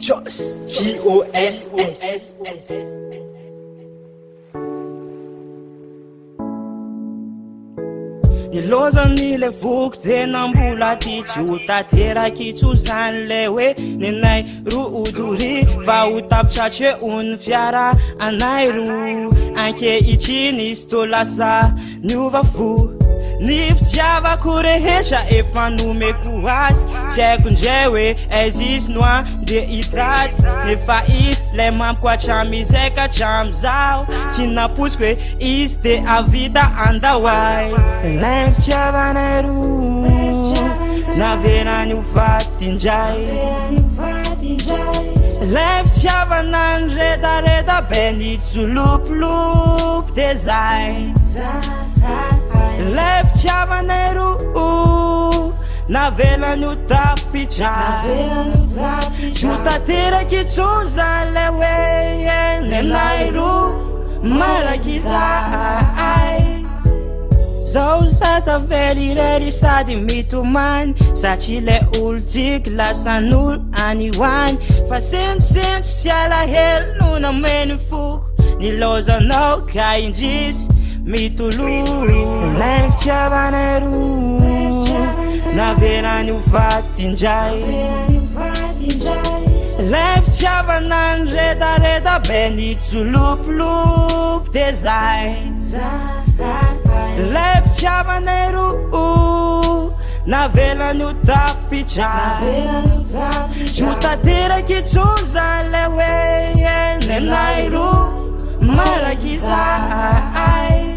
Joss, G-O-S-S. Nilozany le voko tena mbola ty tsy ho tanteraky tso zany le hoe nenay ro odory va ho tapitratry hoe ony fiara anay ro ankehitriny izy tô lasa niova fo ny fitiavako rehetra efa nomeko azy tsy haiko ndray hoe aiza izy noa de hitady nefa izy le mampikoatramizay ka hatramizao tsy napotsiko hoe izy de avita andahoay lay fitiavanay ro naverany ho faty indray lay fitiavana ny retareta be ny tsolopolopy de zay lay fitiavanay ro navelany ho tapitra tsy ho tanteraky tsony zany le hoe nenay ro malaky zay zao sasa vely rery sady mitomany satria le olo tiky lasan'olo any hoany fa sentosento sy alahelo no nameny foko nilozanao ka indrisy mitolo lay fitiavanay ro naverany ho faty indray lay fitiavana ny retareta be ny tsolopolopy de zay lay fitiavanay ro navelany ho tapitra tsy ho tanteraky tsony zany le hoe nenay ro malaky zay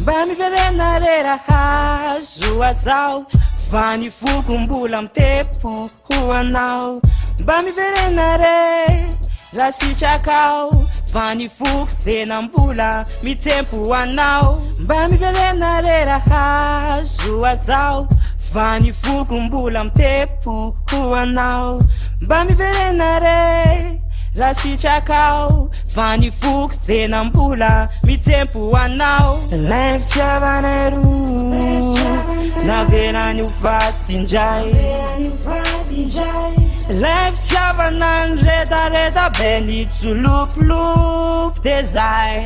mba miverena rera hazo azao fa ny foko mbola mitepo ho anao mba miverena re raha sitrakao fa ny foko tena mbola mitempo ho anao mba miverena rera hazo azao fa ny foko mbola mitepo ho anao mba miverena re raha sitrakao fa ny foko tena mbola mitempo ho anao lay fitiavanay ro naverany ho faty indray lay fitiavana ny retareta be ny tsolopolopy de zay